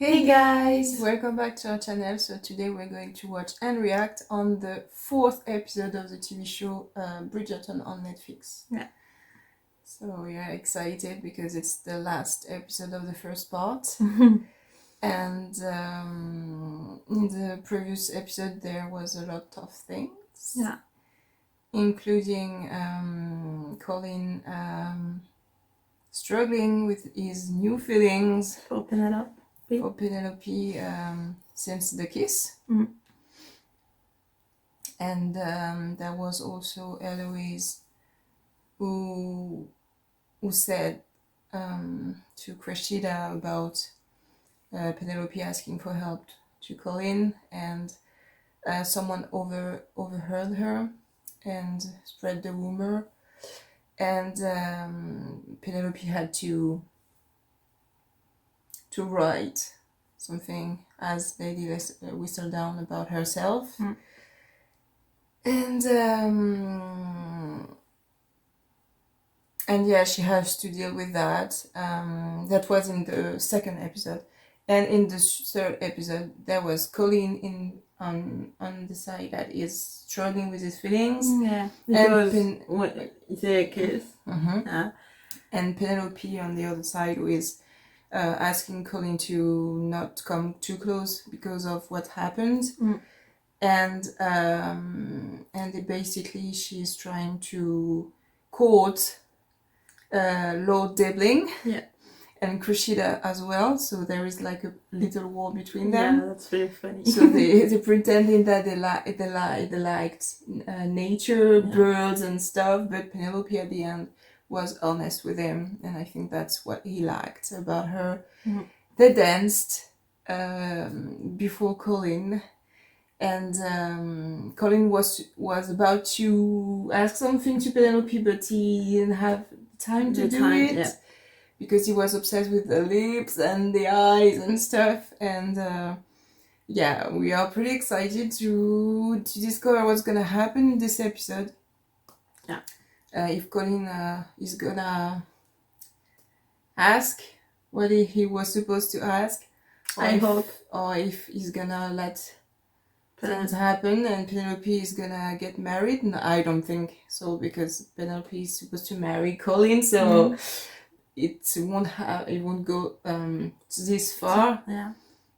Hey guys! Welcome back to our channel. So today we're going to watch and react on the 4th episode of the TV show Bridgerton on Netflix. Yeah. So we are excited because it's the last episode of the first part. And in the previous episode there was a lot of things. Yeah. Including Colin struggling with his new feelings For Penelope. Since the kiss. And there was also Eloise who said to Cressida about Penelope asking for help to Colin, and someone overheard her and spread the rumor, and Penelope had to write something as Lady Whistledown about herself. And yeah, she has to deal with that. That was in the second episode, and in the third episode there was Colin on the side that is struggling with his feelings. Yeah, because it's a kiss. Yeah. And Penelope on the other side who is asking Colin to not come too close because of what happened. And basically she's trying to court Lord Meddling. Yeah. And Cressida as well, so there is like a little war between them. Yeah, that's very funny. So they're pretending that they liked nature, birds and stuff, but Penelope at the end was honest with him, and I think that's what he liked about her. They danced before Colin, and Colin was about to ask something to Penelope, but he didn't have time to do it. Yeah. Because he was obsessed with the lips and the eyes and stuff, and yeah, we are pretty excited to discover what's gonna happen in this episode. Yeah. If Colin is gonna ask what he was supposed to ask, or if he's gonna let things happen and Penelope is gonna get married. No, I don't think so, because Penelope is supposed to marry Colin, so it won't go this far. Yeah.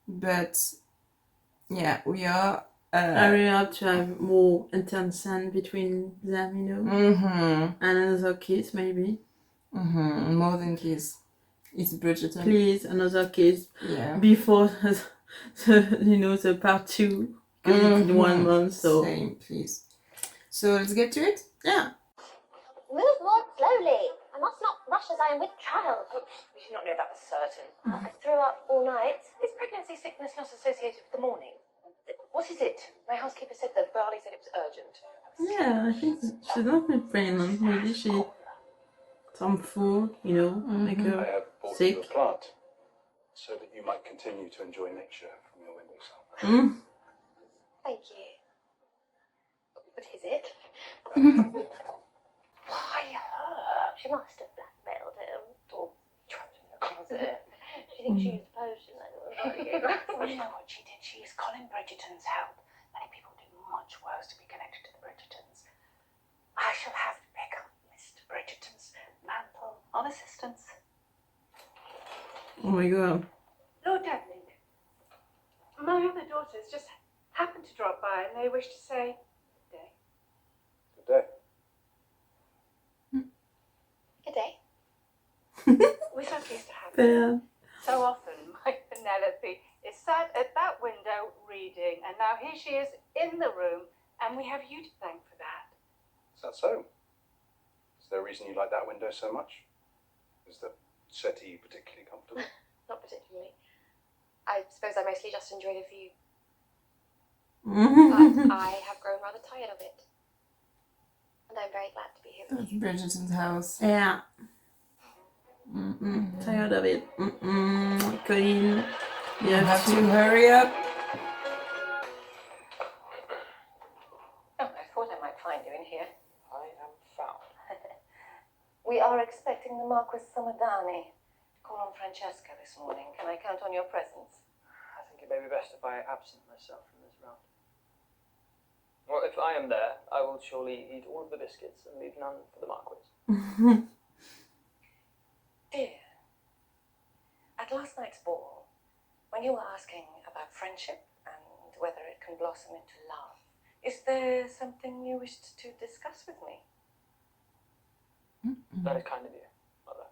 But yeah, we are I really hope to have more intense scene between them, you know. And another kiss maybe. More than kiss. It's Bridgerton. Please, another kiss. Yeah. Before the part 2. Because it's in 1 month, so same, please. So let's get to it. Yeah. Move more slowly. I must not rush as I am with child. We should not know that for certain. I threw up all night. Is pregnancy sickness not associated with the morning? What is it? My housekeeper said that Barley said it was urgent. Yeah, I think she's not been pregnant. Maybe she some food, make her I have bought sick. you a plant so that you might continue to enjoy nature from your windowsill. Thank you. What is it? Why her? She must have blackmailed him. Or trapped him in a closet. She thinks she used potion. You know what she did? She used Colin Bridgerton's help. Many people do much worse to be connected to the Bridgertons. I shall have to pick up Mr. Bridgerton's mantle on assistance. Oh my god. Lord Meddling, my other daughters just happened to drop by and they wish to say good day. Good day. Good day. We're so pleased to have you. Yeah. So often my Penelope is sat at that window reading, and now here she is in the room, and we have you to thank for that. Is that so? Is there a reason you like that window so much? Is the settee particularly comfortable? Not particularly. I suppose I mostly just enjoy the view. But I have grown rather tired of it. And I'm very glad to be here with you. Bridgerton's house. Yeah. Tired of it. Colin, you have to hurry up. Oh, I thought I might find you in here. I am found. We are expecting the Marquis Somadani to call on Francesca this morning. Can I count on your presence? it may be best if I absent myself from this round. Well, if I am there, I will surely eat all of the biscuits and leave none for the Marquis. Dear, at last night's ball, when you were asking about friendship and whether it can blossom into love, is there something you wished to discuss with me? That is kind of you, Mother.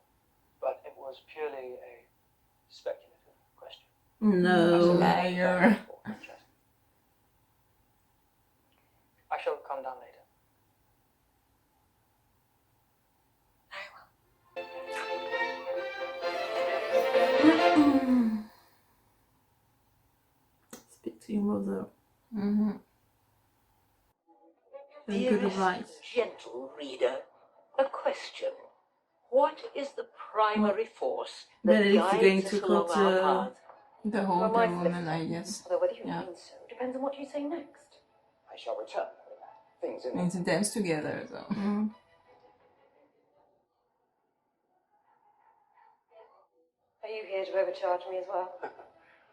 But it was purely a speculative question. No. Liar. I shall come down later. Speak to your mother. Mm-hmm. Very good advice. Gentle reader, a question. What is the primary force that Meddling is going guides to us along cut our path? The Well, older my woman, I guess. Although whether you Yeah. mean so depends on what you say next. I shall return. Things in Need to dance together, so. Are you here to overcharge me as well?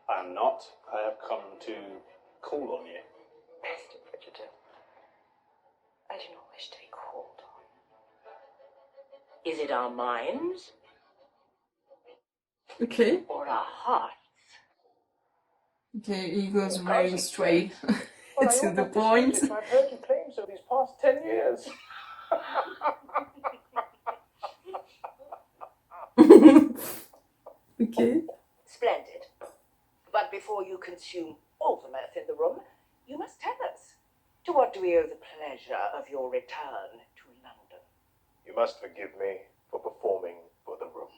I am not. I have come to call on you. Mr. Bridgerton, I do not wish to be called on. Is it our minds Okay. or our hearts? Okay, he goes very straight to the I've point. heard you claim so these past 10 years. Okay. Splendid. But before you consume all the mirth in the room, you must tell us, to what do we owe the pleasure of your return to London? You must forgive me for performing for the room.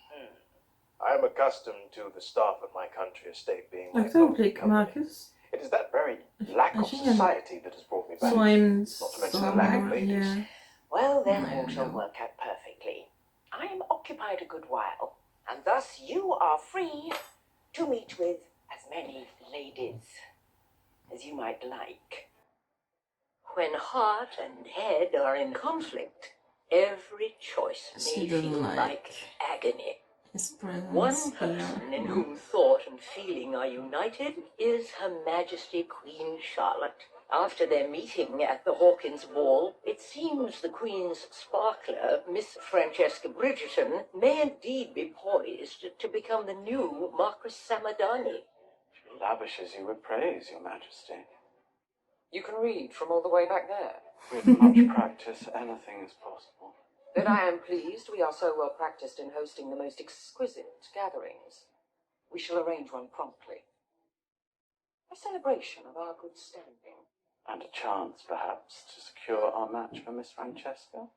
I am accustomed to the staff at my country estate being my Jag tar only blick, company. Marcus. It is that very lack of känner- society that has brought me back. Så I'm Not to mention the lack of ladies. yeah. Well, then I all shall know. work out perfectly. I am occupied a good while, and thus you are free to meet with as many ladies as you might like. When heart and head are in conflict, every choice She may doesn't feel like like agony. his One presence person in here. whom thought and feeling are united is Her Majesty Queen Charlotte. After their meeting at the Hawkins Ball, it seems the Queen's sparkler, Miss Francesca Bridgerton, may indeed be poised to become the new Marquis Samadani. She lavishes you with praise, Your Majesty. You can read from all the way back there. With much practice, anything is possible. Then I am pleased we are so well practiced in hosting the most exquisite gatherings. We shall arrange one promptly. A celebration of our good standing. And a chance, perhaps, to secure our match for Miss Francesca?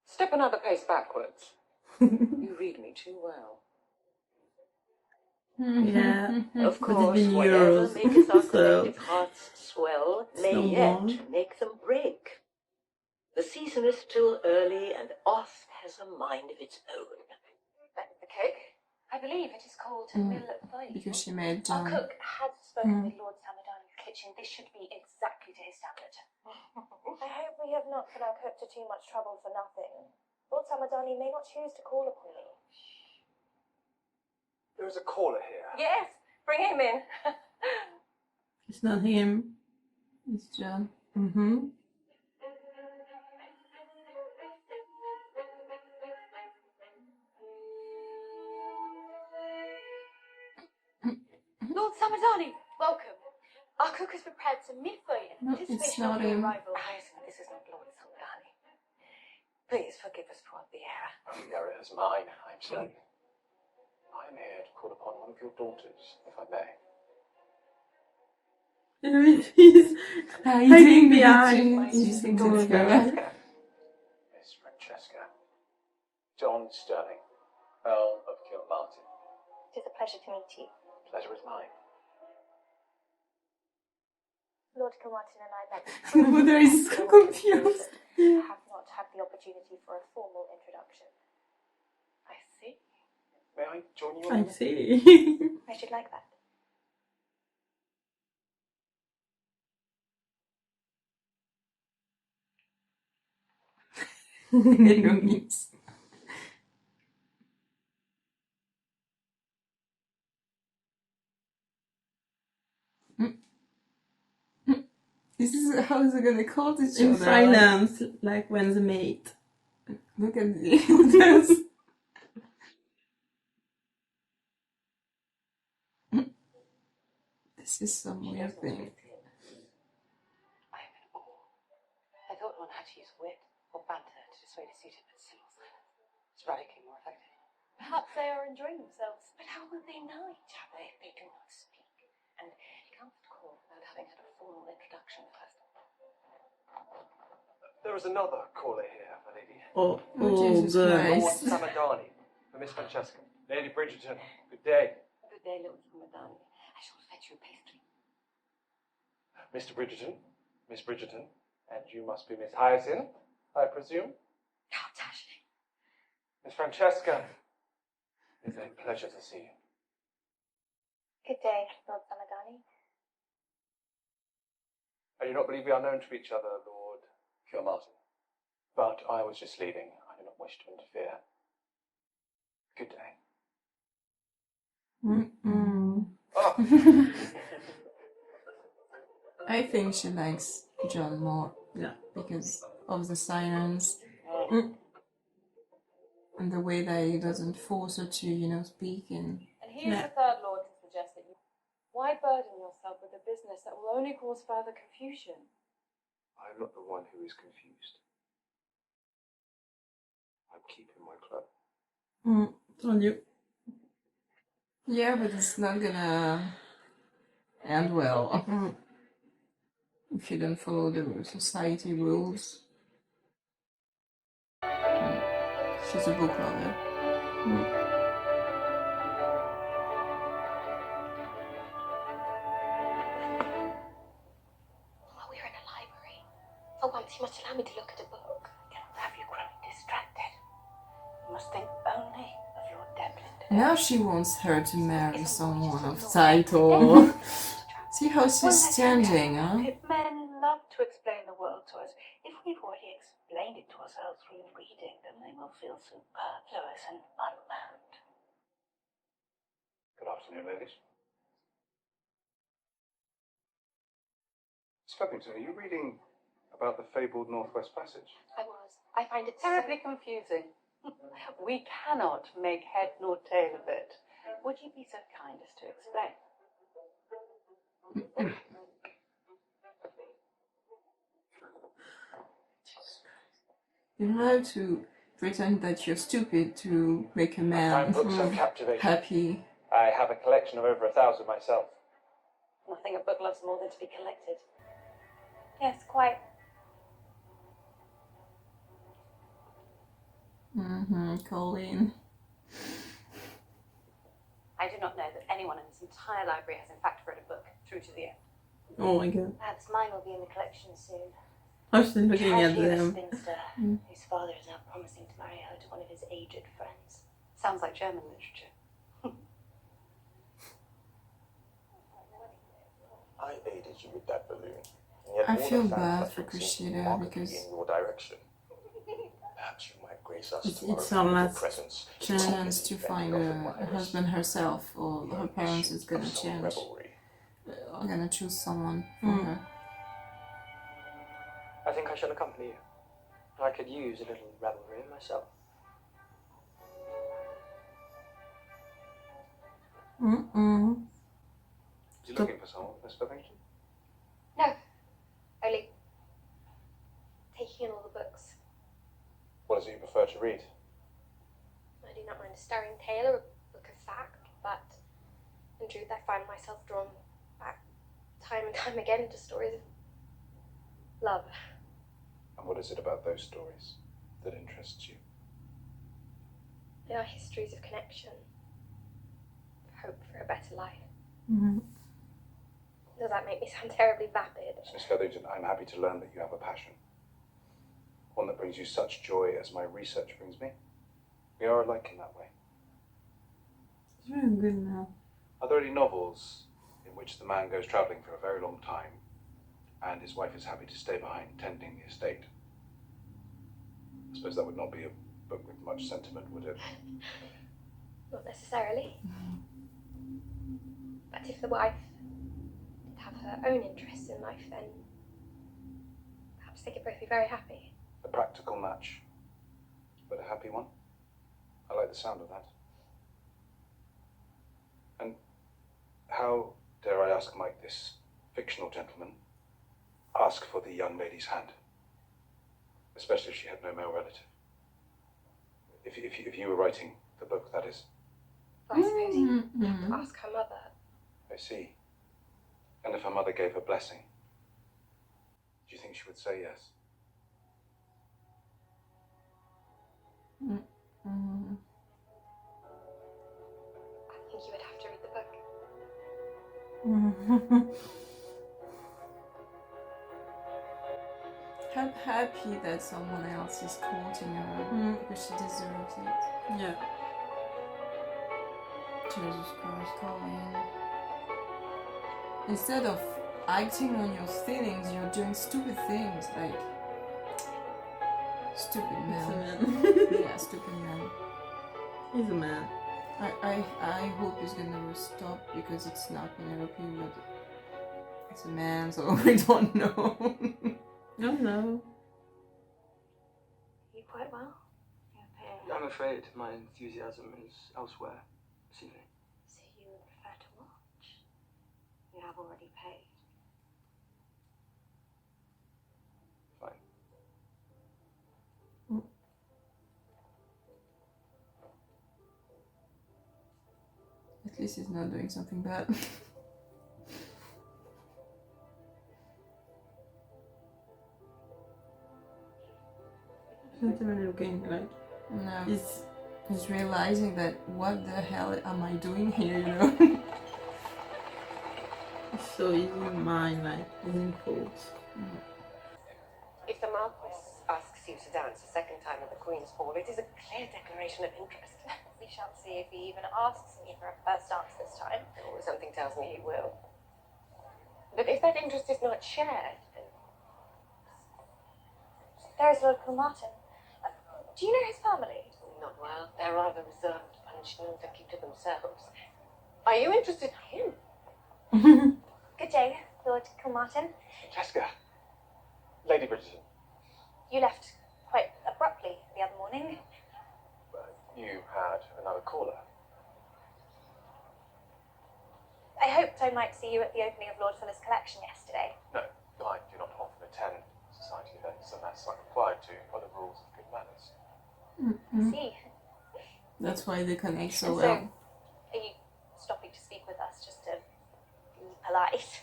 Step another pace backwards. You read me too well. Yeah. Of But course, it's in whatever euros, makes our so collective hearts swell may no yet more. make them break. The season is still early, and Oth has a mind of its own. The cake? I believe it is called millefeuille. Because she made Our cook has spoken with Lord Samadani's kitchen. This should be exactly to his standard. I hope we have not put our cook to too much trouble for nothing. Lord Samadani may not choose to call upon me. There is a caller here. Yes, bring him in. It's not him. It's John. Lord Samadani, welcome. Our cook has prepared some millefeuille in No, it's anticipation not of your him. arrival. This is not Lord Samadani. Please forgive us for the error. The error is mine, I'm sorry. I am here to call upon one of your daughters, if I may. He's hiding behind. She's his thinking it's daughter. her. Miss Francesca. John Sterling, Earl of Kilmartin. It is a pleasure to meet you. Pleasure is mine. Lord Kilmartin and I met. The mother is so confused. Have not had the opportunity for a formal introduction. I see. May I join you? I see. I should like that. Enemies. This is how is it gonna call each In other? silence, like when the mate. Look at the elders. This is some weird thing. I am in awe. I thought one had to use wit or banter to dissuade a suitor, but simple silence is radically more effective. Perhaps they are enjoying themselves. But how will they know each other if they do not speak? And you can't call without having had a formal introduction first. There is another caller here, my lady. Oh, Jesus good. Christ. Lord Samadani, for Miss Francesca. Lady Bridgerton, good day. Good day, Lord Samadani. I shall fetch you a pastry. Mr. Bridgerton, Miss Bridgerton, and you must be Miss Hyacinth, I presume? How dashing. Miss Francesca, it's a pleasure to see you. Good day, Lord Samadani. I do not believe we are known to each other, Lord Kilmartin. But I was just leaving. I do not wish to interfere. Good day. Oh. I think she likes John more. Yeah. Because of the silence. And the way that he doesn't force her to, speak and... And he is the third lord to suggest that you... Why burden yourself with a business that will only cause further confusion? I am not the one who is confused. I'm keeping my club. Told you. Yeah, but it's not gonna end well. If you don't follow the society rules. She's a book lover. Oh, we're in a library. For once, you must allow me to look at a book. I cannot have you growing distracted. You must think only of your Devlin today. Now she wants her to marry someone of title. See how she's changing, huh? Men love to explain the world to us. If we've already explained it to ourselves through reading, then they will feel superfluous and unmanned. Good afternoon, ladies. Miss Feathington, are you reading about the fabled Northwest Passage? I was. I find it Terribly confusing. We cannot make head nor tail of it. Would you be so kind as to explain? You have to pretend that you're stupid to make a man I find books so captivating. happy. I have a collection of over 1,000 myself. Nothing a book loves more than to be collected. Yes, quite. Colleen. I do not know that anyone in this entire library has in fact read a book through to the end. Oh my god. Perhaps mine will be in the collection soon. I'm still We looking have at here a them. spinster whose father is now promising to marry her to one of his aged friends. Sounds like German literature. I aided you with that balloon. And yet I all the feel fan bad clusters for seem to Cressida markedly because in your direction. Perhaps you might grace us It's tomorrow our with your last presence. chance to Defend find your a admirers. husband herself, or The her parents is gonna issues of some change. revelry. Are gonna choose someone for her. I think I shall accompany you. I could use a little revelry myself. You looking for someone, Miss Feathington? No, only taking in all the books. What is it you prefer to read? I do not mind a stirring tale or a book of fact, but in truth I find myself drawn back time and time again to stories of love. And what is it about those stories that interests you? They are histories of connection, of hope for a better life. Does that make me sound terribly vapid? Miss Feathington, I'm happy to learn that you have a passion. One that brings you such joy as my research brings me. We are alike in that way. It's really good now. Are there any novels in which the man goes travelling for a very long time and his wife is happy to stay behind tending the estate? I suppose that would not be a book with much sentiment, would it? Not necessarily. But if the wife did have her own interests in life, then just think you'd both be very happy. A practical match, but a happy one. I like the sound of that. And how, dare I ask, might this fictional gentleman ask for the young lady's hand? Especially if she had no male relative. If you were writing the book, that is. Well, I suppose you'd have to ask her mother. I see. And if her mother gave her blessing, do you think she would say yes? I think you would have to read the book. I'm happy that someone else is courting her because she deserves it. Yeah. Jesus Christ, Colin. Instead of acting on your feelings, you're doing stupid things like stupid man. Yeah, stupid man. He's a man. I hope he's gonna stop because it's not Penelope, but it's a man, so we don't know. No, no. You quite well? I'm afraid my enthusiasm is elsewhere this evening. So you would prefer to watch? You have already paid. Fine. At least he's not doing something bad. Not even looking like No. he's realizing that what the hell am I doing here, you know? so easy in mind, like he's in quotes. If the Marquis asks you to dance a second time at the Queen's Ball, it is a clear declaration of interest. We shall see if he even asks me for a first dance this time. Oh, something tells me he will. But if that interest is not shared, then... There is Lord Kilmartin. Do you know his family? Not well. They're rather reserved, punched known to keep to themselves. Are you interested in him? Good day, Lord Kilmartin. Jessica! Lady Bridgerton, You left quite abruptly the other morning. you had another caller. I hoped I might see you at the opening of Lord Fuller's collection yesterday. No, I do not often attend society events unless I'm required to by the rules of good manners. I see. That's why they connect so And well. are you stopping to speak with us just to be polite?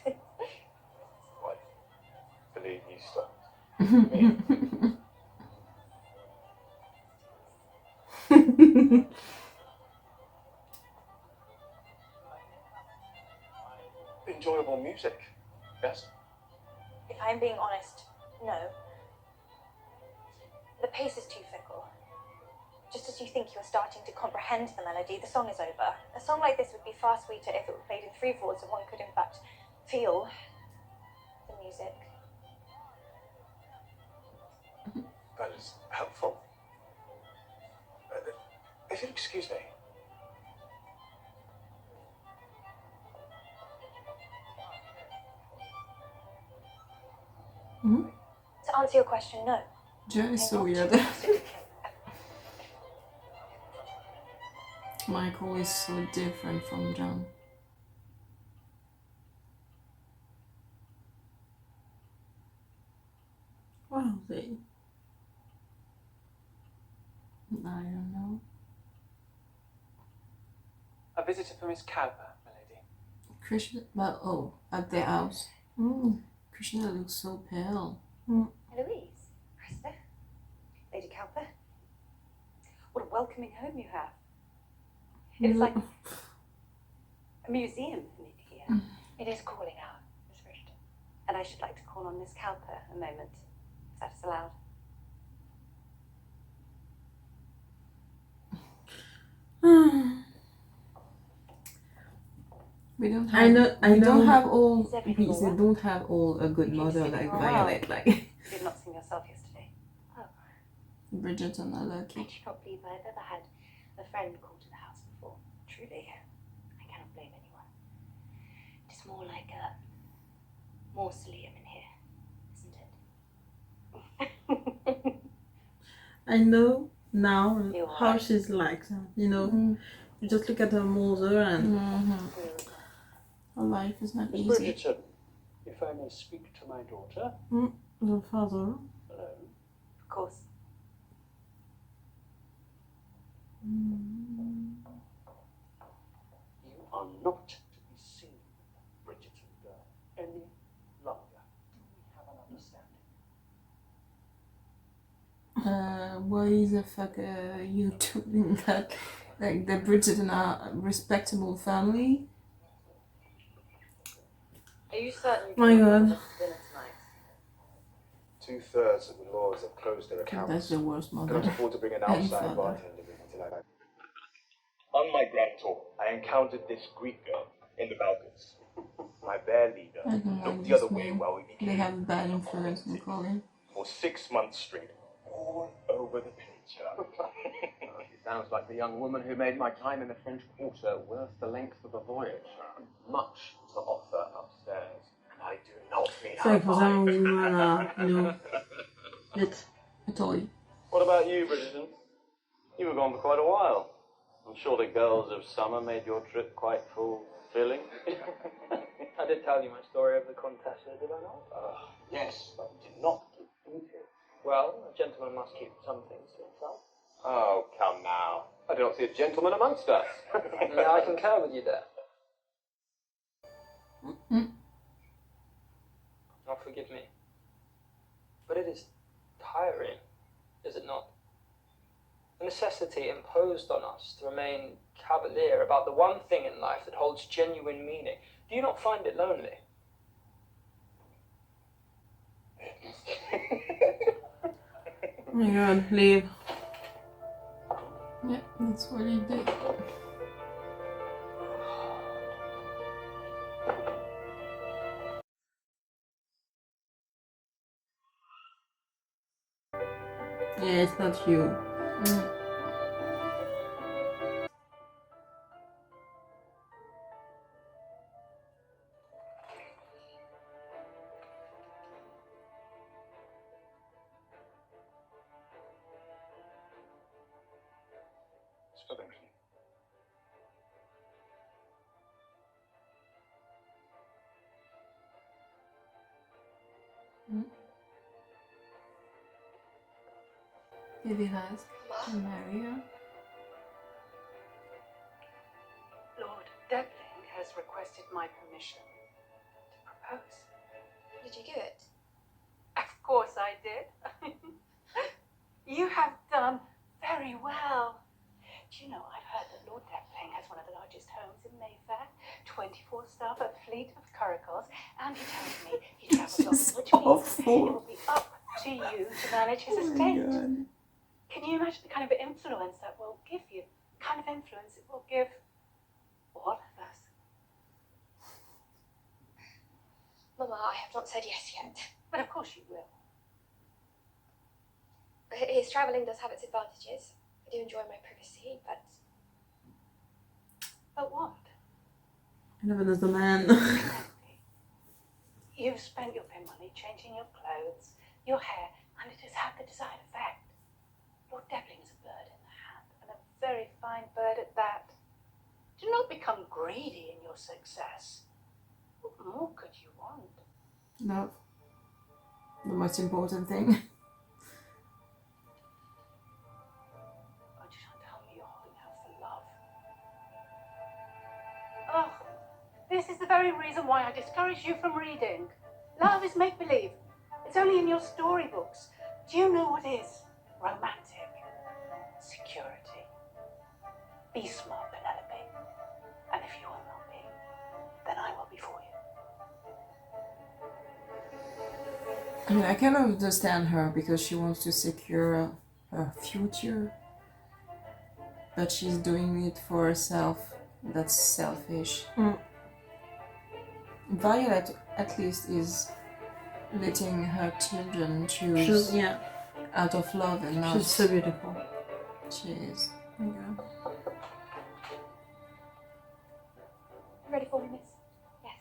I believe you stopped me. Enjoyable music, yes? If I'm being honest, no. The pace is too fickle. Just as you think you're starting to comprehend the melody, the song is over. A song like this would be far sweeter if it were played in 3/4 and one could in fact feel the music. That is helpful. If you'll excuse me. To answer your question, no. Joe is so weird. Michael is so different from John. Wow, they. I don't know. A visitor for Miss Cowper, my lady. Krishna, well, oh, at their house. Krishna looks so pale. Eloise, Krista, Lady Cowper. What a welcoming home you have. It is like a museum here. It is calling out, Miss Bridgerton. And I should like to call on Miss Cowper a moment, if that is allowed. We don't have. I don't know. have all. Is everything all They right? don't have all a good You keep mother singing like all Violet. Like You did not sing yourself yesterday. Bridgerton are I lucky. do not believe I've ever had a friend call to the house before. Truly, I cannot blame anyone. It is more like a mausoleum in here, isn't it? I know now You're how right. she's like, you know. You just look at her mother and Her life is not Miss easy. Bridgerton, if I may speak to my daughter. the father. Hello. Of course. You are not to be seen, Bridgerton girl, any longer. Do we have an understanding? Why the fuck are you doing that? Like, the Bridgerton are a respectable family. Are you certain you My can God. dinner tonight? 2/3 of the lords have closed their That's accounts. the worst Cannot mother. afford to bring an And outside father. bartender with me tonight. On my grand tour, I encountered this Greek girl in the Balkans. My bear leader I don't looked like the other this way man. while we They became have a bad influence on Colin. for 6 months straight, all over the peninsula. She sounds like the young woman who made my time in the French Quarter worth the length of the voyage. Much to offer upstairs. And I do not mean C'est vrai que her for some mind. woman, you know, it's A toy. What about you, Bridgerton? You were gone for quite a while. I'm sure the girls of summer made your trip quite fulfilling. I did tell you my story of the Contessa, did I not? Yes, but we did not give details. Well, a gentleman must keep some things to himself. Oh, come now. I do not see a gentleman amongst us. Yeah, I concur with you there. Oh, forgive me. But it is tiring, is it not? The necessity imposed on us to remain cavalier about the one thing in life that holds genuine meaning. Do you not find it lonely? oh my God, leave. Yeah, that's what he did. Yeah, it's not you. Spelling. Did he ask to marry her? Lord Deadling has requested my permission to propose. Did you do it? Of course I did. You have done very well. Do you know, I've heard that Lord Deadling has one of the largest homes in Mayfair, 24 staff, a fleet of curricles, and he tells me he travels often, which means awful. it will be up to you to manage his estate. Can you imagine the kind of influence that will give you? The kind of influence it will give all of us. Mama, I have not said yes yet. But of course you will. His travelling does have its advantages. I do enjoy my privacy, but... But what? I love another man. Exactly. You've spent your pin money changing your clothes, your hair, and it has had the desired effect. Lord Deadling is a bird in the hand, and a very fine bird at that. Do not become greedy in your success. What more could you want? Love. The most important thing. Oh, do not tell me you're holding out for love. Oh, this is the very reason why I discourage you from reading. Love is make-believe. It's only in your storybooks. Do you know what is romantic? Security. Be smart, Penelope. And if you will not be, then I will be for you. I mean, I kind of understand her because she wants to secure her future, but she's doing it for herself. That's selfish. Violet, at least, is letting her children choose Yeah, out of love and not. she's so beautiful. She is. Oh my God. Ready for me, miss? Yes.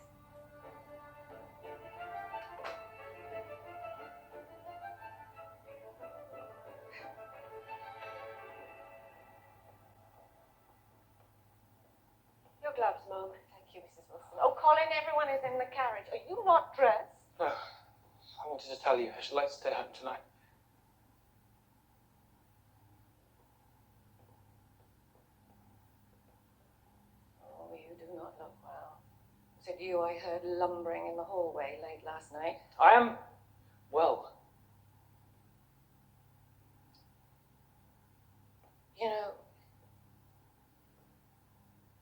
gloves, Mum. Thank you, Mrs. Wilson. Oh, Colin, everyone is in the carriage. Are you not dressed? No, I wanted to tell you I should like to stay home tonight. Oh, you do not look well. Was it you I heard lumbering in the hallway late last night? I am well. You know,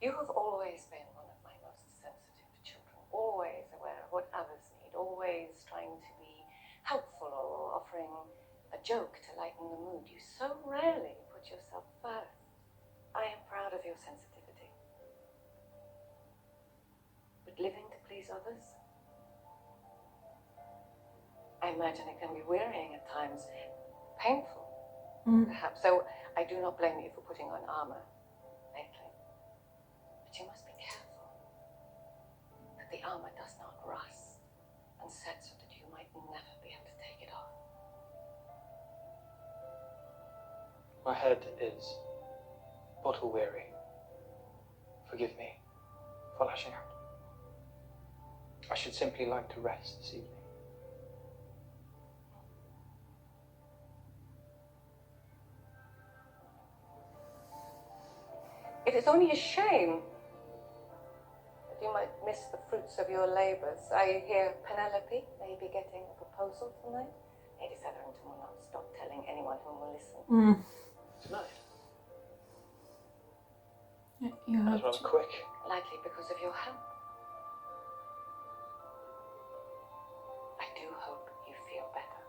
you have always been one of my most sensitive children, always aware of what others need, always trying to be helpful or offering a joke to lighten the mood. You so rarely put yourself first. I am proud of your sensitivity. But living to please others? I imagine it can be wearying at times, painful, perhaps. So I do not blame you for putting on armor lately. But you must be careful that the armor does not rust and set so that you might never be able to take it off. My head is bottle weary. Forgive me for lashing out. I should simply like to rest this evening. It is only a shame that you might miss the fruits of your labors. I hear Penelope may be getting a proposal tonight. Lady Featherington will not stop telling anyone who will listen. Tonight? You That's have rather quick. Likely because of your help. I do hope you feel better.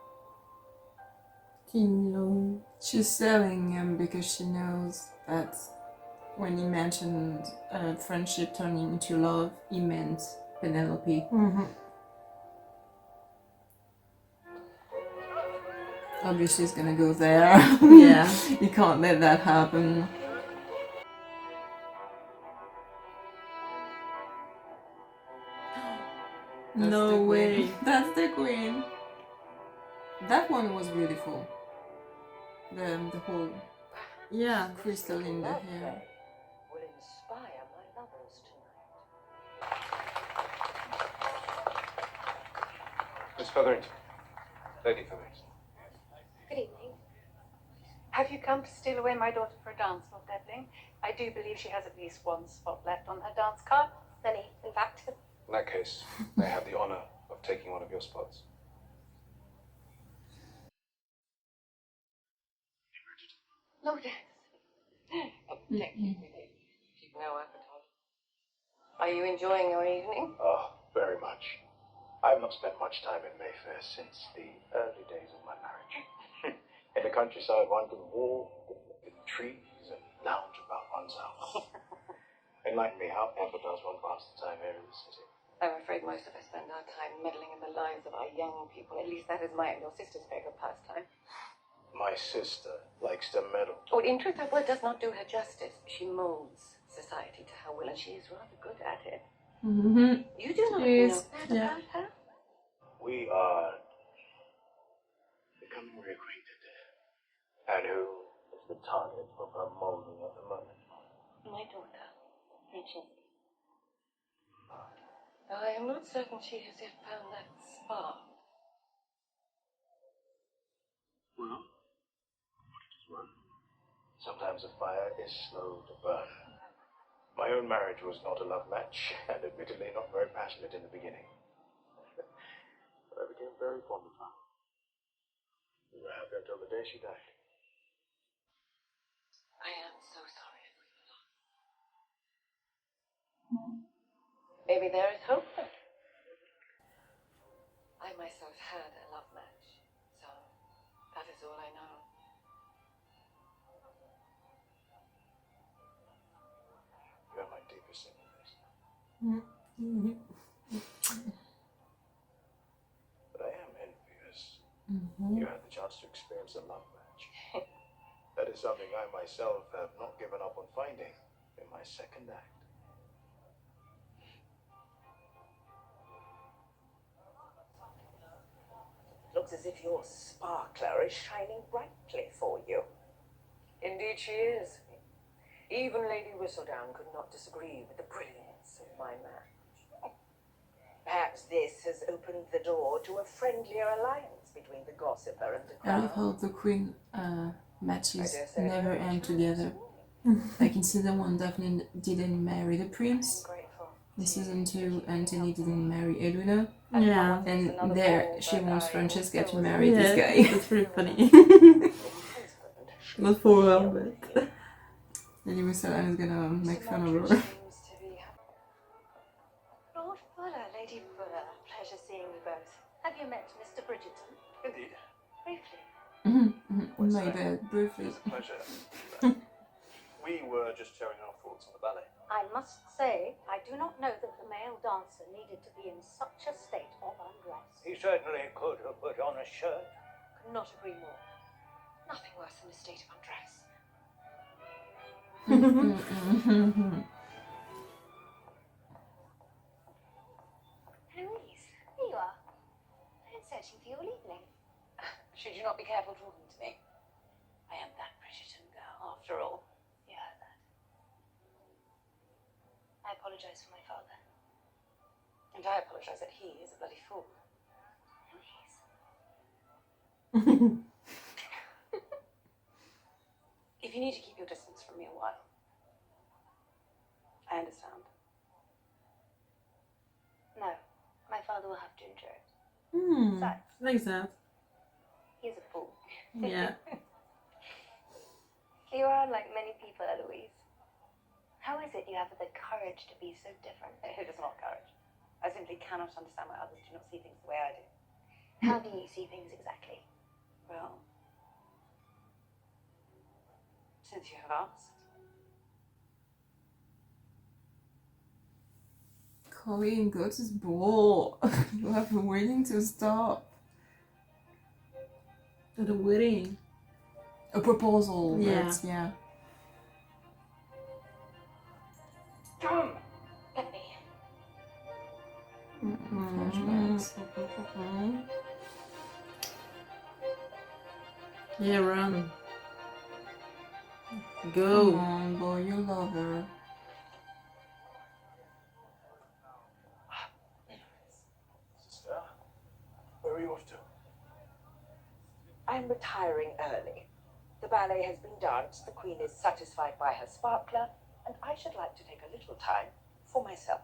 She's selling him because she knows that when he mentioned friendship turning into love, he meant Penelope. Obviously, he's gonna go there. Yeah. You can't let that happen. That's No the queen. way. That's the queen. That one was beautiful. The whole crystal in the hair. Will inspire my lovers tonight. Miss Featherington. Lady Featherington. Good evening. Have you come to steal away my daughter for a dance, Lord Meddling? I do believe she has at least one spot left on her dance card. Many, in fact. In that case, may I have the honor of taking one of your spots? No, thanks. Oh, thank you. Keep no appetite. Are you enjoying your evening? Oh, very much. I have not spent much time in Mayfair since the early days of my marriage. In the countryside, one can walk in trees and lounge about one's house. Enlighten me, how ever does one pass the time here in the city? I'm afraid most of us spend our time meddling in the lives of our young people. At least that is my and your sister's favourite pastime. My sister likes to meddle. Oh, in truth, that word does not do her justice. She molds society to her will, and she is rather good at it. You do not know that about her? We are becoming reacquainted. And who is the target of her molding at the moment? My daughter, Francesca. Though I am not certain she has yet found that spark. Well, sometimes a fire is slow to burn. My own marriage was not a love match, and admittedly not very passionate in the beginning. But I became very fond of her. We were happy until the day she died. I am so sorry for your loss. Maybe there is hope then. I myself had a love match, so that is all I know. You have my deepest sympathies. But I am envious. You had the chance to experience a love match. That is something I myself have not given up on finding in my second act. Looks as if your sparkler is shining brightly for you. Indeed she is. Even Lady Whistledown could not disagree with the brilliance my match. Perhaps this has opened the door to a friendlier alliance between the gossiper and the I love crowd. how the queen matches dare say never very end true. together. Like in season 1, Daphne didn't marry the prince. In season 2, Anthony didn't marry Edwina. Yeah. And there, she wants Francesca to marry this guy. That's pretty funny. Not for a while, but... Anyway, Salan is gonna make fun of her. Lord Fuller, Lady Fuller, pleasure seeing you both. Have you met Mr. Bridgerton? Indeed. Briefly. My bad, briefly. It's a pleasure. We were just sharing our thoughts on the ballet. I must say, I do not know that the male dancer needed to be in such a state of undress. He certainly could have put on a shirt. Could not agree more. Nothing worse than a state of undress. Louise, here you are. I am searching for your evening. Should you not be careful talking to me? I am that Bridgerton girl, after all. You heard that. I apologize for my father. And I apologise that he is a bloody fool. Louise. If you need to keep your distance from me a while, I understand. No, my father will have to endure it. Like that. He's a fool. Yeah. You are unlike many people, Eloise. How is it you have the courage to be so different? It is not courage. I simply cannot understand why others do not see things the way I do. How do you see things exactly? Well, since you have asked. Colleen, go to the ball. You have been waiting to stop. At a wedding. A proposal. Yeah. But, yeah. John! Let me. Flashbacks. Yeah, run. Go. Come on, boy, you love her. Sister, where are you off to? I am retiring early. The ballet has been danced, the Queen is satisfied by her sparkler, and I should like to take a little time for myself.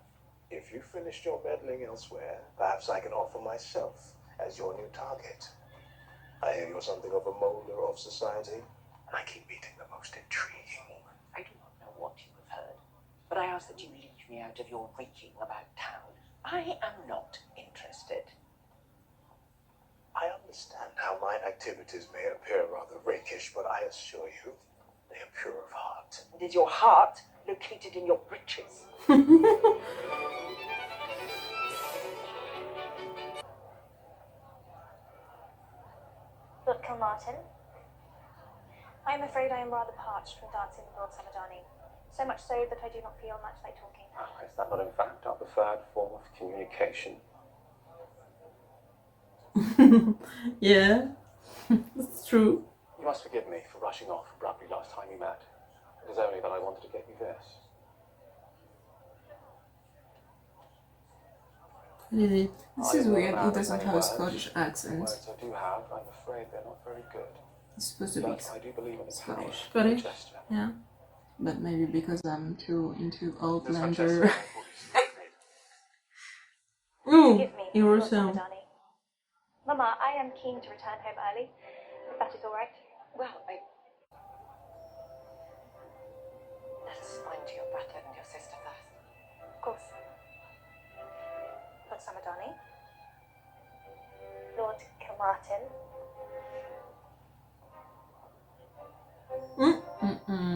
If you finished your meddling elsewhere, perhaps I can offer myself as your new target. I hear you're something of a molder of society, and I keep meeting the most intriguing woman. I do not know what you have heard, but I ask that you leave me out of your reeking about town. I am not interested. I understand how my activities may appear rather rakish, but I assure you, they are pure of heart. And is your heart located in your breeches? Lord Kilmartin, I am afraid I am rather parched from dancing with Lord Samadani. So much so that I do not feel much like talking. Is that not in fact our preferred form of communication? Yeah, that's true. You must forgive me for rushing off abruptly last time we met. It is only that I wanted to get you this. Really? This is weird, he doesn't have a Scottish The accent. words I do have, I'm afraid they're not very good. He's supposed to be But I do believe in the power of Scottish? gesture. Yeah. But maybe because I'm too into Miss Outlander. Francesca, Ooh, Forgive me, you Lord also. Samadani. Mama, I am keen to return home early, if that is all right. Well, let us find your brother and your sister first. Of course. Lord Samadani. Lord Kilmartin.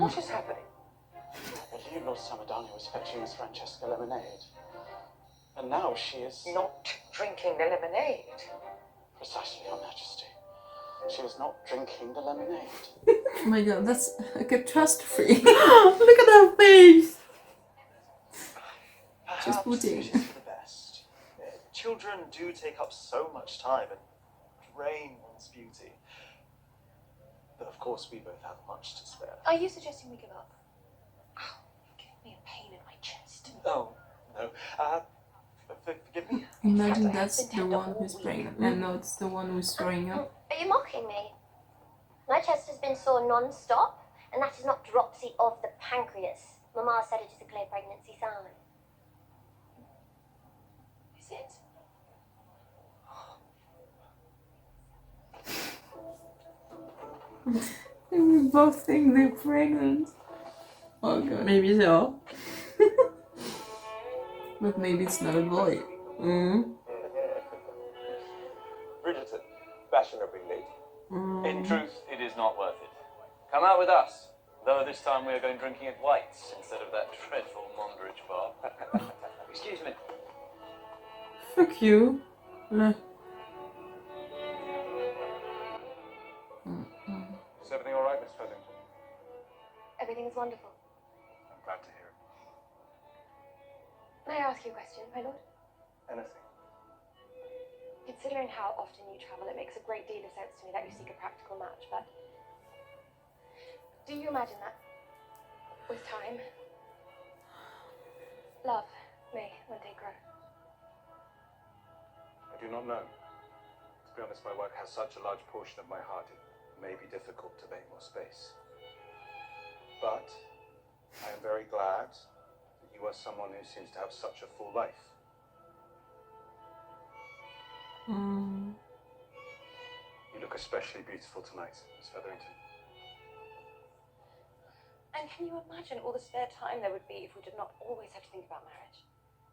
What is happening? I believe Lord Samadani was fetching Miss Francesca lemonade. And now she is... Not drinking the lemonade. Precisely, Your Majesty. She is not drinking the lemonade. Oh my god, that's a catastrophe. Look at that face! Just pudding. This is for the best. Children do take up so much time and drain one's beauty. But of course, we both have much to spare. Are you suggesting we give up? Give me a pain in my chest. Oh, No. Forgive me? Imagine that's the one who's pregnant and not the one who's throwing up. Are you mocking me? My chest has been sore non-stop, and that is not dropsy of the pancreas. Mama said it is a clear pregnancy sign. Is it? We both think they're pregnant. Oh god. Maybe so. But maybe it's not a boy. Bridgerton, fashionably late. In truth, it is not worth it. Come out with us. Though this time we are going drinking at White's instead of that dreadful Mondridge bar. Excuse me. Fuck you. Is everything all right, Miss Featherington? Everything is wonderful. I'm glad to hear it. May I ask you a question, my lord? Anything? Considering how often you travel, it makes a great deal of sense to me that you seek a practical match, but do you imagine that, with time, love may one day grow? I do not know. To be honest, my work has such a large portion of my heart, it may be difficult to make more space. But I am very glad that you are someone who seems to have such a full life. You look especially beautiful tonight, Miss Featherington. And can you imagine all the spare time there would be if we did not always have to think about marriage?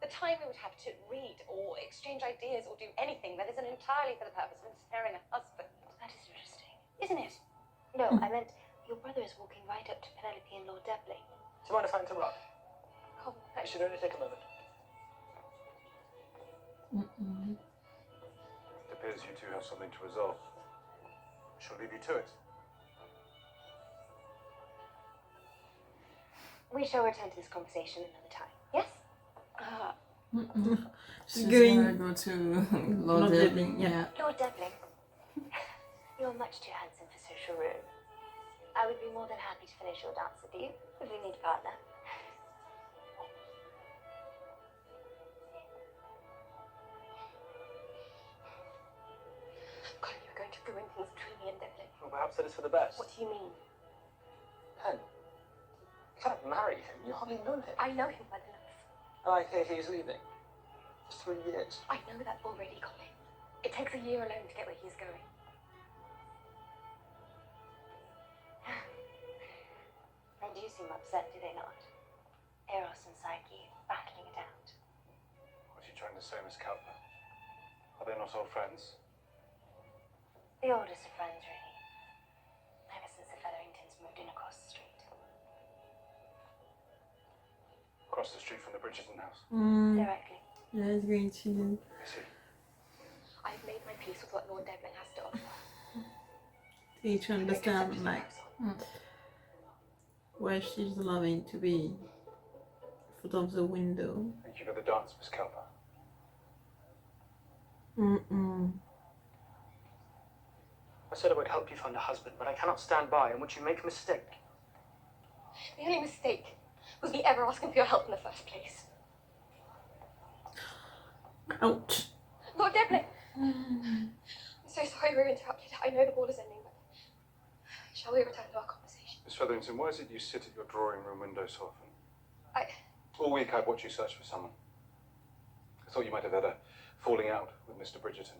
The time we would have to read or exchange ideas or do anything that isn't entirely for the purpose of ensnaring a husband. That is interesting. Isn't it? No, I meant your brother is walking right up to Penelope and Lord Debley. Do you mind if I interrupt? Oh, It should only take a moment. It appears you two have something to resolve. I shall leave you to it. We shall return to this conversation another time. Yes? She's going- gonna go to Lord Debley. Yeah. Lord Debley, you are much too handsome for social room. I would be more than happy to finish your dance with you if we need a partner. God, you're going to ruin things between me and Debley. Well, perhaps that is for the best. What do you mean? Pen, you cannot marry him. You hardly know him. I know him well enough. And I hear he's leaving. Just 3 years. I know that already, Colin. It takes a year alone to get where he's going. They do seem upset, do they not? Eros and Psyche battling it out. What are you trying to say, Miss Cowper? Are they not old friends? The oldest of friends, really. Ever since the Featheringtons moved in across the street. Across the street from the Bridgerton house. Directly. Yeah, it's going to. I see. I've made my peace with what Lord Devlin has to offer. Need to understand, like, where she's loving to be in front of the window. Thank you for the dance, Miss Cowper. I said I would help you find a husband, but I cannot stand by and watch you make a mistake. The only mistake was me ever asking for your help in the first place. Ouch. Lord Devlin! I'm so sorry we're interrupted. I know the ball is ending, but shall we return to our conversation? Miss Featherington, why is it you sit at your drawing room window so often? I... All week I've watched you search for someone. I thought you might have had a falling out with Mr. Bridgerton.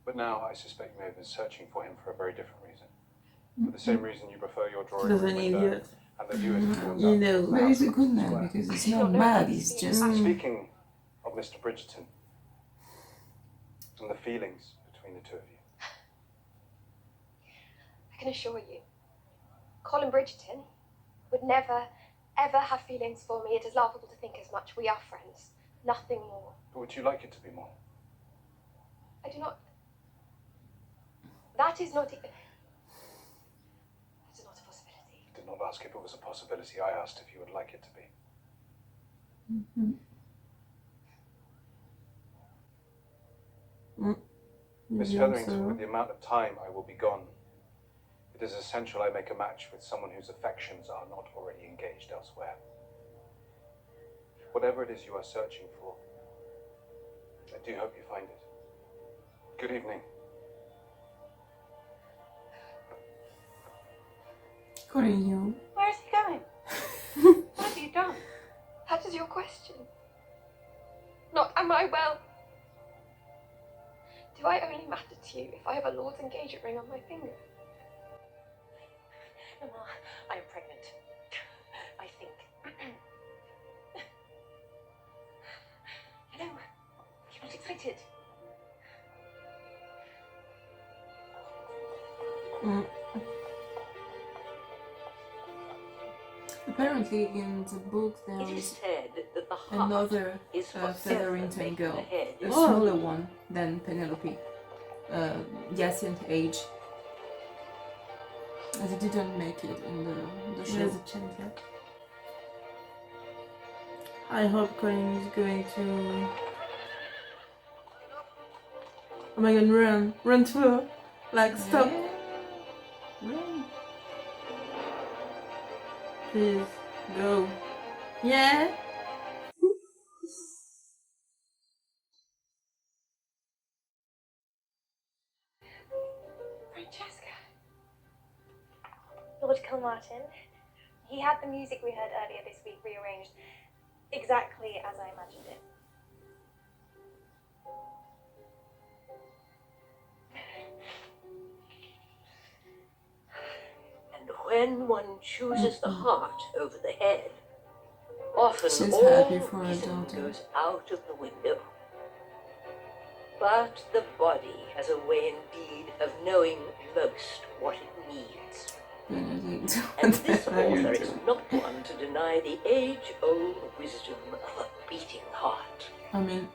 But now I suspect you may have been searching for him for a very different reason. For the same reason you prefer your drawing room Doesn't window idiot. and the view into your You know. But he's a good man because he's not mad, he's just... Speaking of Mr. Bridgerton and the feelings between the two of you. I can assure you, Colin Bridgerton would never, ever have feelings for me. It is laughable to think as much. We are friends. Nothing more. But would you like it to be more? I do not... That is not... That is not a possibility. I did not ask if it was a possibility. I asked if you would like it to be. Miss Featherington, with the amount of time I will be gone, it is essential I make a match with someone whose affections are not already engaged elsewhere. whatever it is you are searching for. I do hope you find it. Good evening. Corinho. Where is he going? What have you done? That is your question. Not am I well? Do I only matter to you if I have a Lord's engagement ring on my finger? Mama, I am pregnant. I think. Hello. You're not excited. Apparently in the book there It is is said that the heart another is for Featherington girl, the head. a smaller one than Penelope, Jacint age. As it didn't make it in the show. There's a chance, yeah. I hope Colin is going to... Oh my god, run! Run to her! Like, stop! Run! Please, go. Yeah! Francesca. Lord Kilmartin. He had the music we heard earlier this week rearranged exactly as I imagined it. And when one chooses the heart over the head, often She's all happy for her reason daughter. goes out of the window. But the body has a way indeed of knowing most what it needs. Benedict. And this author is not one to deny the age-old wisdom of a beating heart. I mean...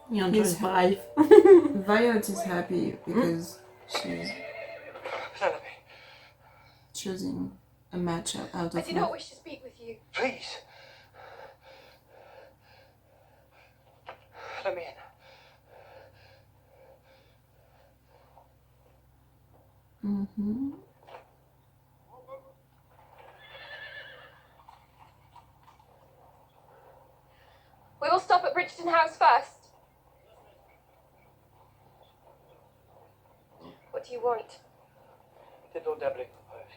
You're He's just 5. Violet is happy because she's choosing a match out I of do not love. wish to speak with you. Please. Let me in. Mm-hmm. We will stop at Bridgerton House first. What do you want? Did Lord Meddling propose?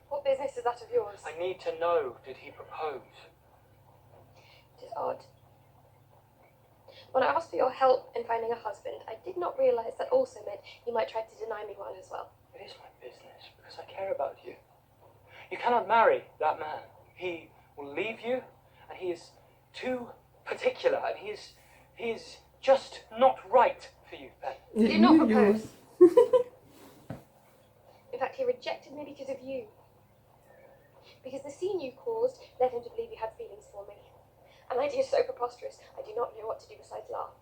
What business is that of yours? I need to know, did he propose? It is odd. When I asked for your help in finding a husband, I did not realize that also meant you might try to deny me one as well. It is my business, because I care about you. You cannot marry that man. He will leave you, and he is too particular, and he is just not right for you, Ben. He did not propose. In fact, he rejected me because of you. Because the scene you caused led him to believe you had feelings for me. An idea so preposterous, I do not know what to do besides laugh.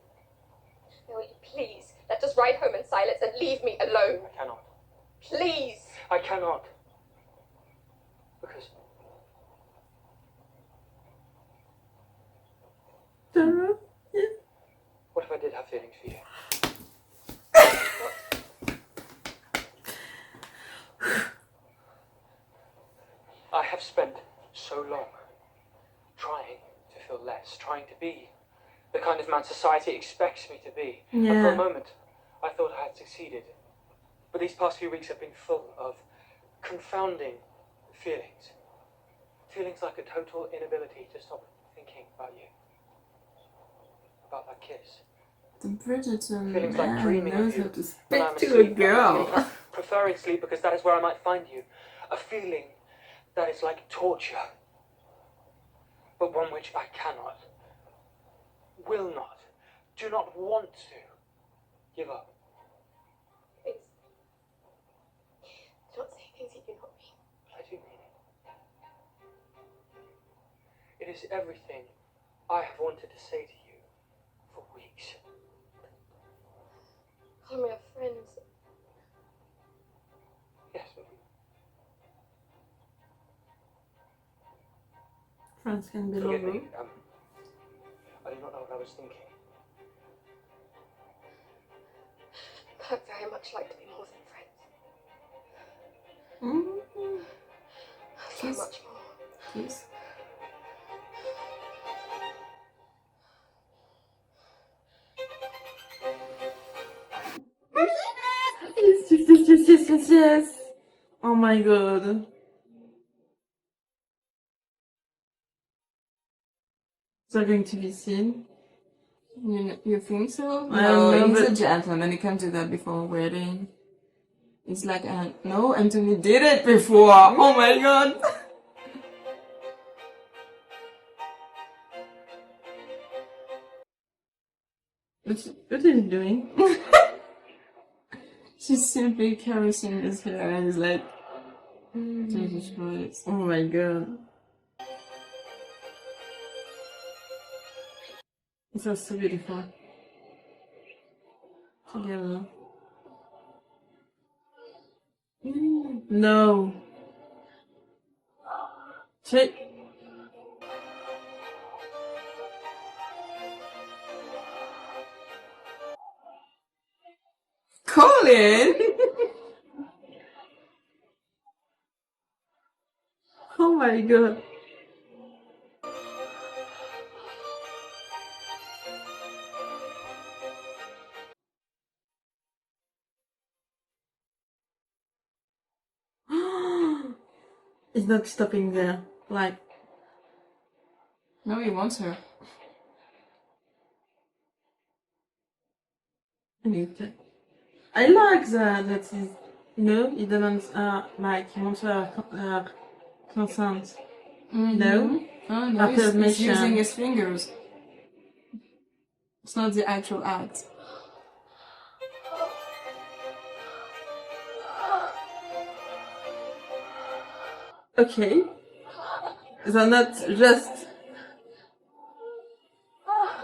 Now, will you please let us ride home in silence and leave me alone? I cannot. Please! I cannot. Because... What if I did have feelings for you? I have spent so long trying to feel less, trying to be the kind of man society expects me to be. And for a moment, I thought I had succeeded. But these past few weeks have been full of confounding feelings. Feelings like a total inability to stop thinking about you. About that kiss. The Bridgerton Feelings like man dreaming knows of you how to when I'm speak to a asleep, girl. preferring sleep because that is where I might find you. A feeling that is like torture, but one which I cannot, will not, do not want to give up. Please. Do not say things you do not mean. I do mean it. It is everything I have wanted to say to you for weeks. Call me a friend. Yes, but Friends can be forgive lovely. me. I do not know what I was thinking. I'd very much like to be more than friends. Mm-hmm. So much more. kiss. Yes. Oh my god. They're going to be seen. You think so? I No, don't know, he's a but- gentleman. He can't do that before a wedding. It's like, no, Anthony did it before. Oh my god. What are you doing? She's simply caressing his hair and he's like, Jesus Christ. Oh my god. It was so beautiful. Together. No. Check. Colin! Oh my god. It's not stopping there. Like, No, he wants her. I like that is, you know, he doesn't, like, he wants her consent. No? Oh, no, he's Affirmation. using his fingers. It's not the actual act. Okay. They're not just...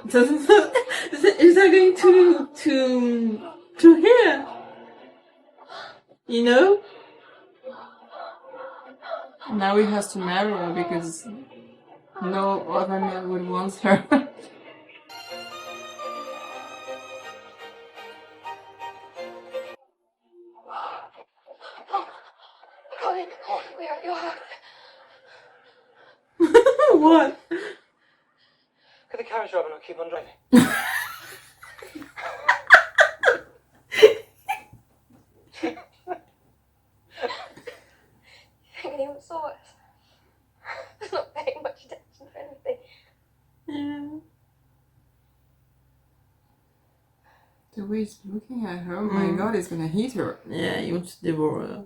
Is that going to hear? You know? Now he has to marry her because no other man would want her. Colin, we're at your house. What? Could the carriage driver not keep on driving? You think anyone saw us? It's not paying much attention to anything. Yeah. The way he's looking at her, oh my god, he's gonna hit her. Yeah, he wants to devour her.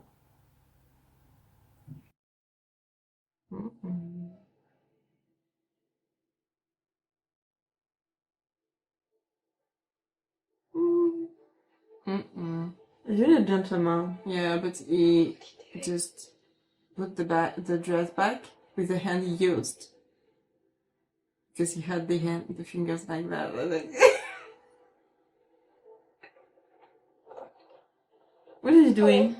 He's really a gentleman. Yeah, but he just put the dress back with the hand he used. Because he had the fingers like that. What is he doing?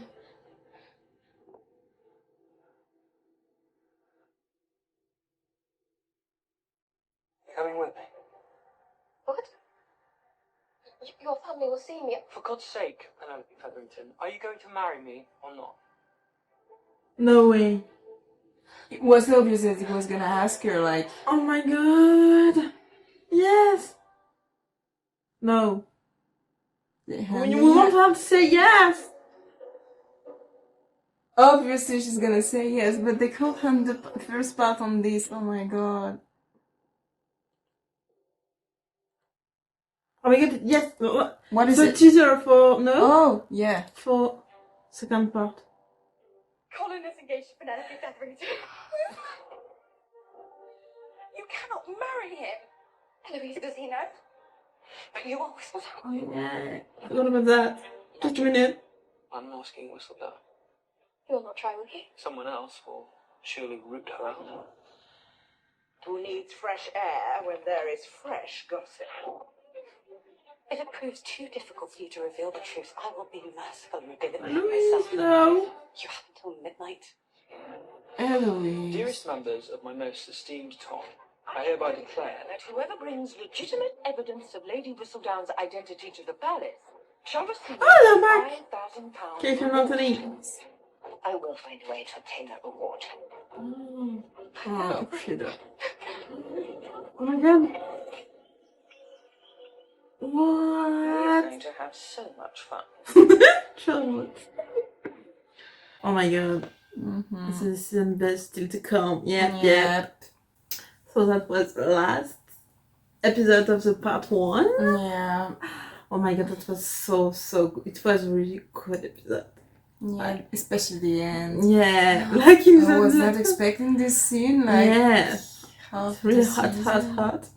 You're coming with me? What? Your family will see me. For God's sake, Penelope Featherington, are you going to marry me or not? No way. It was obvious that he was gonna ask her, like... Oh my god. Yes. No. We won't have to say yes. Obviously she's gonna say yes, but they called him the first part on this. Oh my god. Oh my god, yes. What is the it? teaser for... No? Oh, yeah. For second part. Colin is engaged to Penelope Featherington. You cannot marry him. Eloise, does he know? But you are Whistledown. Oh yeah. Forgot about that. Just a minute. I'm asking Whistledown. You'll not try, will you? Someone else will surely root her out. Who needs fresh air when there is fresh gossip? If it proves too difficult for you to reveal the truth, I will be merciful and reveal it Louise, myself. no. You have until midnight. Eloise. Dearest members of my most esteemed Tom, I hereby declare That whoever brings legitimate evidence of Lady Whistledown's identity to the palace shall receive Hello, Mark. £5,000. Kate and Anthony. I will find a way to obtain that reward. Oh, Frida. Oh my god. We're What? going to have so much fun. So much. Oh my god. This is the season best still to come. Yep. So that was the last episode of the part 1. Yeah. Oh my god, that was so good. It was a really good episode. Yeah, especially the end. Yeah, like in I was not expecting this scene. Like, yeah, it's really hot.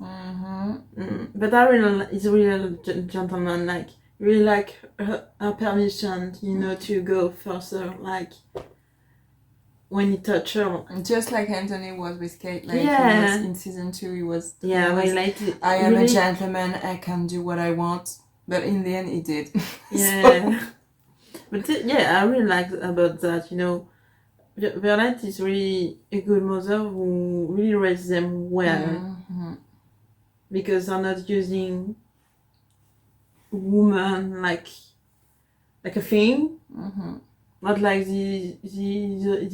But I really, he's a real gentleman. Like, really like her permission, you know, to go further. Like when he touched her, just like Anthony was with Kate. Like he was in season 2, he was. I am a gentleman. I can do what I want. But in the end, he did. Yeah. But I really like about that, you know. Violet is really a good mother who really raised them well. Because they're not using woman like a thing. Not like the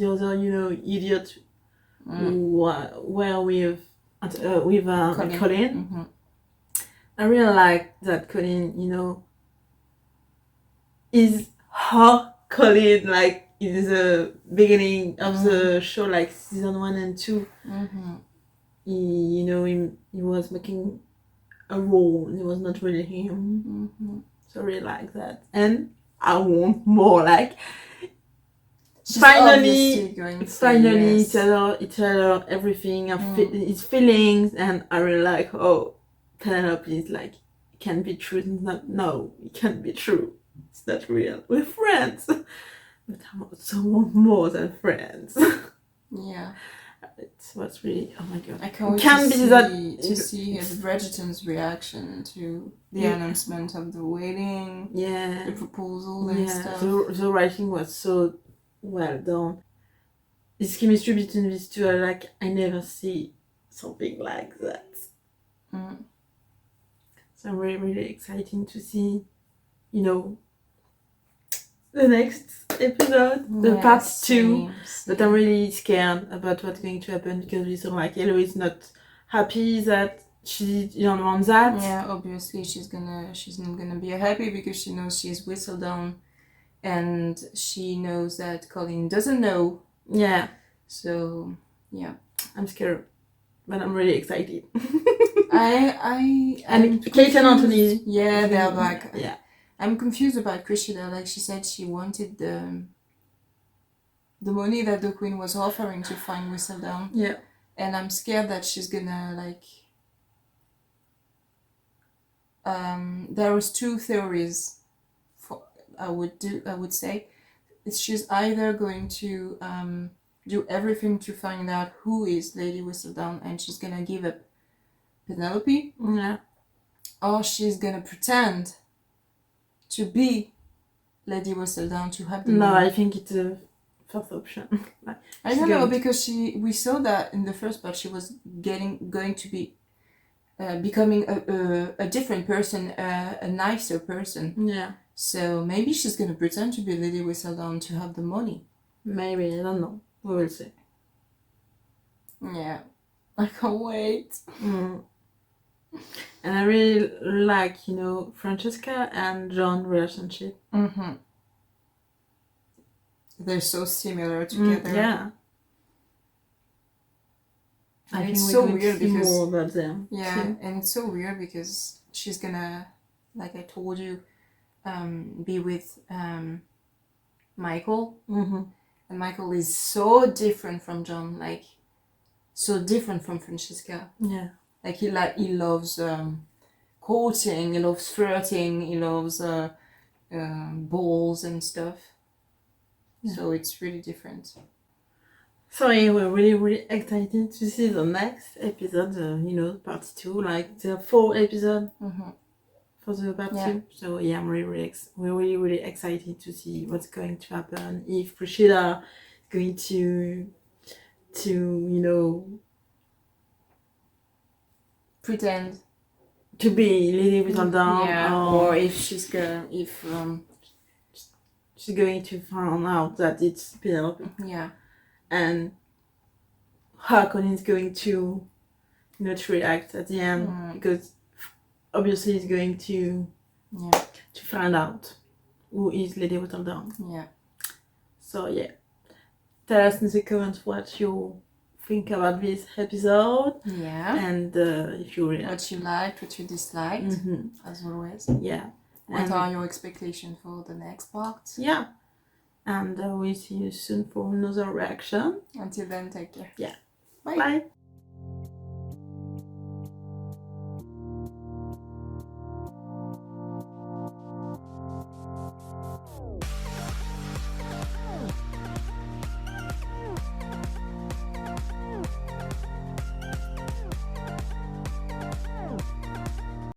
other, you know, idiot who were with Colin. I really like that Colin, you know, is her Colin, like in the beginning of the show, like season 1 and 2. He, you know, he was making a role. It was not really him. So I really like that, and I want more. Like finally tell her everything of his feelings, and I really like how Penelope is like, it can be true. No, it can't be true. It's not real. We're friends. But I also want more than friends. Yeah. It was really, oh my god. I can't wait to see the Bridgerton's reaction to the announcement of the wedding, the proposal and stuff. The writing was so well done. This chemistry between these two, I never see something like that. So I'm really, really excited to see, you know, the next episode, the part 2. But I'm really scared about what's going to happen, because we saw like Elo is not happy that she don't want that. Yeah, obviously she's not gonna be happy, because she knows she's whistled down, and she knows that Colin doesn't know. Yeah. So yeah, I'm scared, but I'm really excited. And Kate and Anthony. Yeah, they're back. Yeah. I'm confused about Cressida. Like she said, she wanted the money that the Queen was offering to find Whistledown. Yeah. And I'm scared that she's gonna like. There was 2 theories. I would say, she's either going to do everything to find out who is Lady Whistledown, and she's gonna give up Penelope. Yeah. Or she's gonna pretend to be Lady Whistledown to have the money. No, I think it's a first option. I don't know, because we saw that in the first part she was going to be becoming a different person, a nicer person. Yeah. So maybe she's gonna pretend to be Lady Whistledown to have the money. Maybe, I don't know. We will see. Yeah, I can't wait. And I really like, you know, Francesca and John relationship. They're so similar together. Yeah. And it's so weird because more about them. Yeah, and it's so weird because she's gonna, like I told you, be with Michael. And Michael is so different from John, like so different from Francesca. Yeah. Like he loves courting, he loves flirting, he loves balls and stuff. Yeah. So it's really different. So yeah, we're really, really excited to see the next episode, you know, part 2, like the 4 episodes for the part 2. So yeah, I'm we're really, really excited to see what's going to happen, if Cressida is going to, you know, pretend to be Lady Whistledown, or if she's going to find out that it's Penelope. Yeah. And how Colin's going to, you know, to react at the end, because obviously he's going to find out who is Lady Whittledown. Yeah. So yeah, tell us in the comments what you think about this episode. Yeah. And if you really what you liked, what you disliked, as always. Yeah. What are your expectations for the next part? Yeah. And we'll see you soon for another reaction. Until then, take care. Yeah. Bye. Bye.